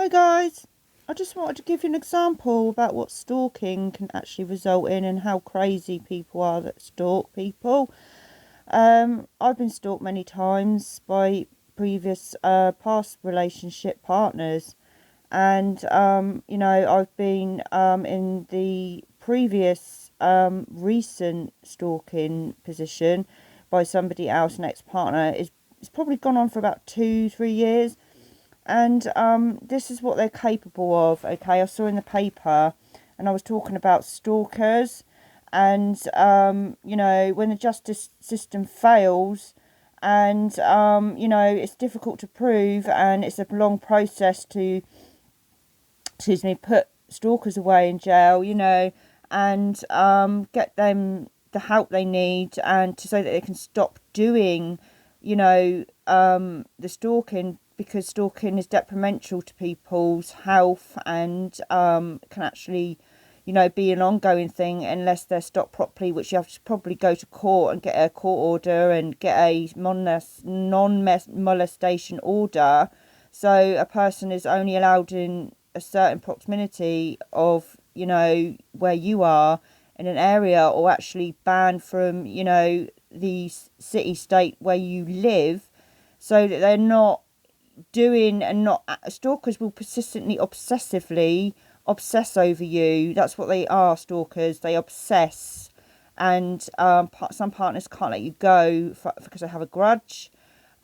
Hi guys, I just wanted to give you an example about what stalking can actually result in and how crazy people are that stalk people. I've been stalked many times by previous past relationship partners, and I've been in the previous recent stalking position by somebody else, an ex-partner. It's probably gone on for about 2-3 years. And this is what they're capable of. Okay, I saw in the paper, and I was talking about stalkers, and when the justice system fails, and it's difficult to prove, and it's a long process to, put stalkers away in jail, and get them the help they need, and so that they can stop doing, the stalking, because stalking is detrimental to people's health, and can actually, be an ongoing thing unless they're stopped properly, which you have to probably go to court and get a court order and get a non-molestation order. So a person is only allowed in a certain proximity of, where you are in an area, or actually banned from, the city, state where you live, so that they're not doing, and not, stalkers will persistently, obsessively obsess over you. That's what they are, stalkers. They obsess. And some partners can't let you go because they have a grudge.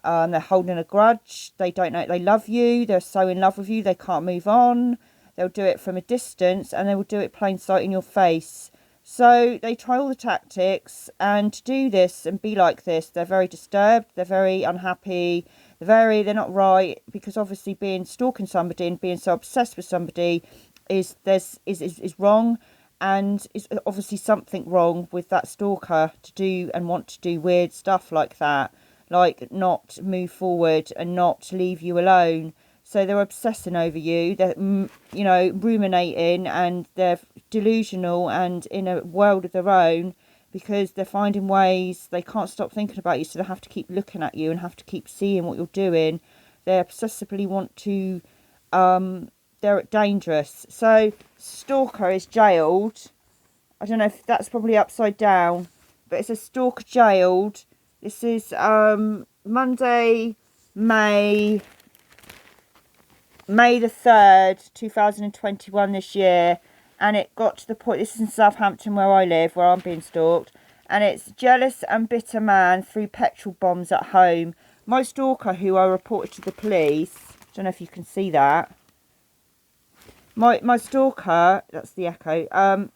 They're holding a grudge. They don't know they love you. They're so in love with you they can't move on. They'll do it from a distance, and they will do it plain sight in your face. So they try all the tactics, and to do this and be like this, they're very disturbed, they're very unhappy, they're not right, because obviously stalking somebody and being so obsessed with somebody is wrong, and is obviously something wrong with that stalker to do and want to do weird stuff like that, like not move forward and not leave you alone. So they're obsessing over you, they're, ruminating, and they're delusional and in a world of their own, because they're finding ways, they can't stop thinking about you, so they have to keep looking at you and have to keep seeing what you're doing. They obsessively want to, they're dangerous. So stalker is jailed. I don't know if that's probably upside down, but it's a stalker jailed. This is Monday, May the 3rd, 2021 this year, and it got to the point, this is in Southampton where I live, where I'm being stalked, and it's jealous and bitter man threw petrol bombs at home. My stalker, who I reported to the police, I don't know if you can see that, my stalker, that's the echo, I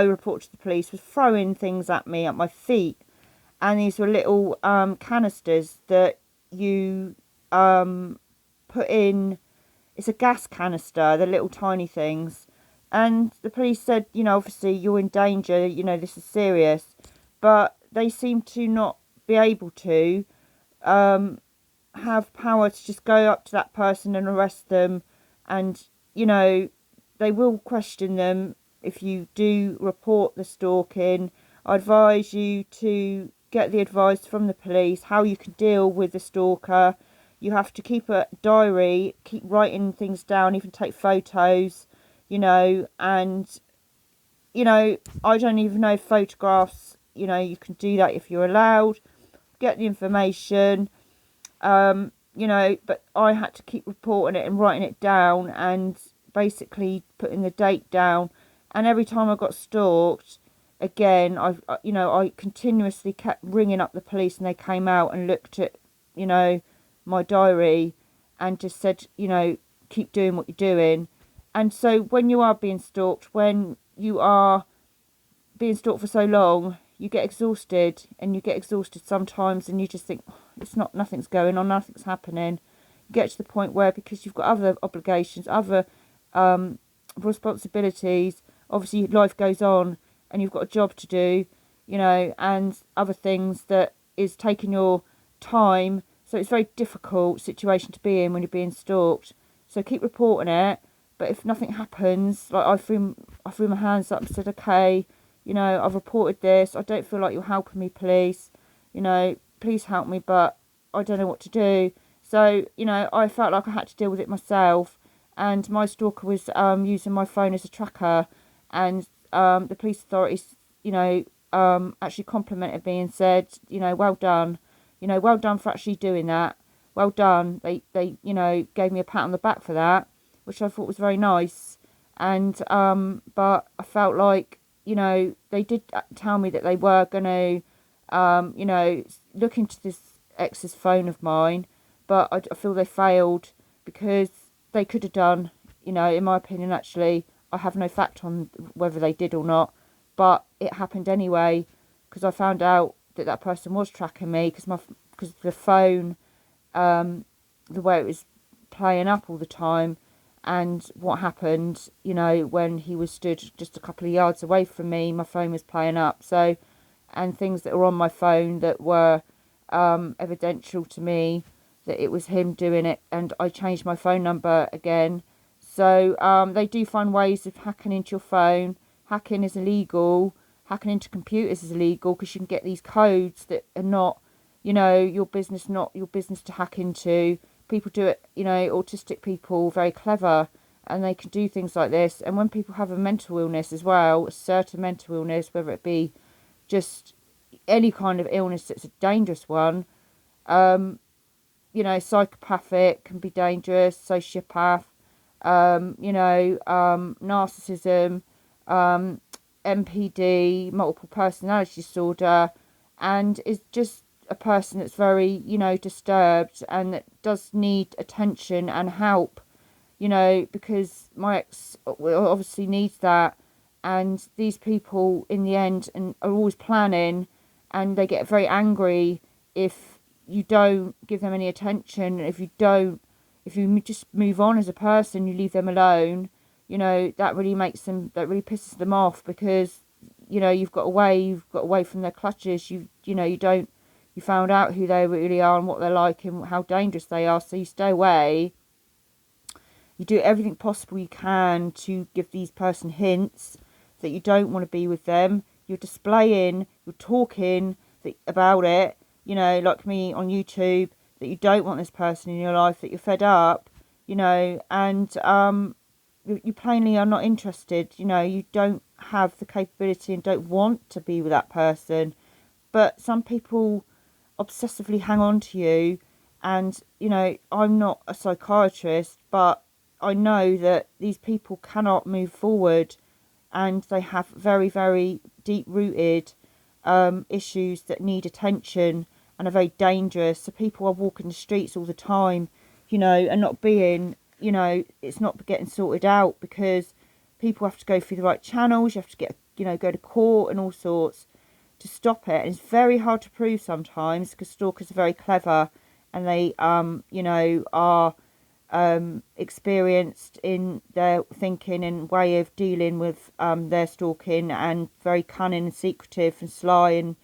reported to the police, was throwing things at me, at my feet, and these were little canisters that you put in. It's a gas canister, the little tiny things, and the police said, obviously you're in danger, this is serious, but they seem to not be able to have power to just go up to that person and arrest them, and they will question them if you do report the stalking. I advise you to get the advice from the police how you can deal with the stalker. You have to keep a diary, keep writing things down, even take photos, and, I don't even know if photographs, you can do that if you're allowed. Get the information, but I had to keep reporting it and writing it down, and basically putting the date down. And every time I got stalked, again, I continuously kept ringing up the police, and they came out and looked at, my diary, and just said, keep doing what you're doing. And so when you are being stalked, when you are being stalked for so long, you get exhausted, and you get exhausted sometimes, and you just think, nothing's going on, nothing's happening. You get to the point where, because you've got other obligations, other responsibilities, obviously life goes on, and you've got a job to do, and other things that is taking your time. So it's a very difficult situation to be in when you're being stalked. So keep reporting it. But if nothing happens, like I threw my hands up and said, okay, I've reported this. I don't feel like you're helping me, police. Please help me, but I don't know what to do. So, you know, I felt like I had to deal with it myself. And my stalker was using my phone as a tracker. And the police authorities, you know, actually complimented me and said, you know, well done. You know, well done for actually doing that. Well done. They you know, gave me a pat on the back for that, which I thought was very nice. And but I felt like, you know, they did tell me that they were going to, you know, look into this ex's phone of mine, but I feel they failed because they could have done, you know, in my opinion, actually. I have no fact on whether they did or not, but it happened anyway because I found out that that person was tracking me because the phone, the way it was playing up all the time, and what happened, you know, when he was stood just a couple of yards away from me, my phone was playing up. So, and things that were on my phone that were evidential to me that it was him doing it, and I changed my phone number again. So they do find ways of hacking into your phone. Hacking is illegal. Hacking into computers is illegal because you can get these codes that are not, you know, not your business to hack into. People do it, you know, autistic people, very clever, and they can do things like this. And when people have a mental illness as well, a certain mental illness, whether it be just any kind of illness that's a dangerous one, you know, psychopathic can be dangerous, sociopath, you know, narcissism, MPD, multiple personality disorder, and is just a person that's very, you know, disturbed and that does need attention and help, you know, because my ex obviously needs that. And these people in the end are always planning, and they get very angry if you don't give them any attention. If you just move on as a person, you leave them alone, you know, that really pisses them off because, you know, you've got away from their clutches. You found out who they really are and what they're like and how dangerous they are. So you stay away. You do everything possible you can to give these person hints that you don't want to be with them. You're displaying, you're talking about it, you know, like me on YouTube, that you don't want this person in your life, that you're fed up, you know, and you plainly are not interested, you know, you don't have the capability and don't want to be with that person. But some people obsessively hang on to you, and, you know, I'm not a psychiatrist, but I know that these people cannot move forward, and they have very, very deep-rooted issues that need attention and are very dangerous. So people are walking the streets all the time, you know, and not being, you know, it's not getting sorted out because people have to go through the right channels. You have to get, you know, go to court and all sorts to stop it. And it's very hard to prove sometimes because stalkers are very clever, and they, you know, are experienced in their thinking and way of dealing with their stalking, and very cunning and secretive and sly, and,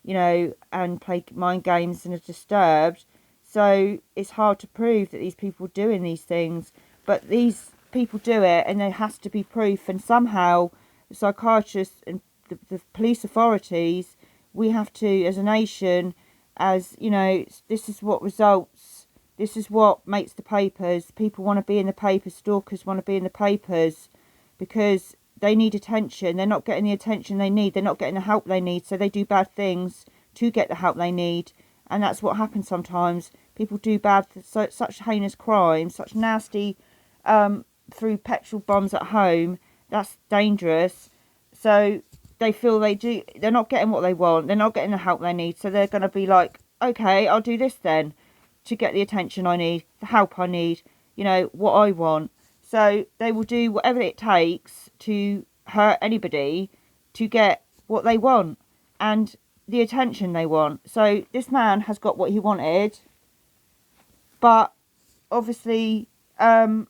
you know, and play mind games and are disturbed. So it's hard to prove that these people are doing these things, but these people do it, and there has to be proof. And somehow the psychiatrists and the police authorities, we have to, as a nation, as, you know, this is what results. This is what makes the papers. People want to be in the papers. Stalkers want to be in the papers because they need attention. They're not getting the attention they need. They're not getting the help they need. So they do bad things to get the help they need. And that's what happens sometimes. People do such heinous crimes, such nasty, through petrol bombs at home. That's dangerous. So they feel they're not getting what they want. They're not getting the help they need. So they're going to be like, okay, I'll do this then, to get the attention I need, the help I need, you know, what I want. So they will do whatever it takes to hurt anybody to get what they want and the attention they want. So this man has got what he wanted, but obviously, you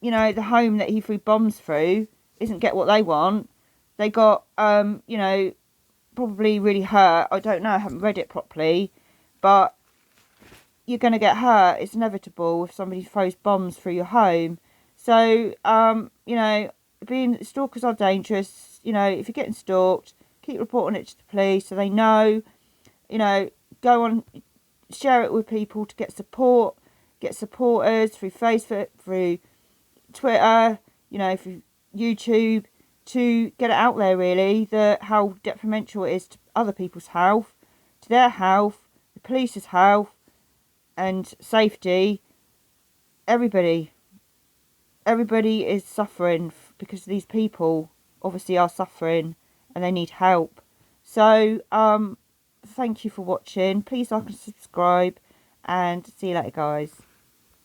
know, the home that he threw bombs through isn't get what they want. They got, you know, probably really hurt. I don't know, I haven't read it properly, but you're going to get hurt. It's inevitable if somebody throws bombs through your home. So, you know, stalkers are dangerous. You know, if you're getting stalked, keep reporting it to the police so they know. You know, go on, share it with people to get support. get supporters through Facebook, through Twitter, you know, through YouTube, to get it out there really, that how detrimental it is to other people's health, to their health, the police's health and safety. Everybody is suffering because these people obviously are suffering and they need help. So thank you for watching. Please like and subscribe, and see you later, guys.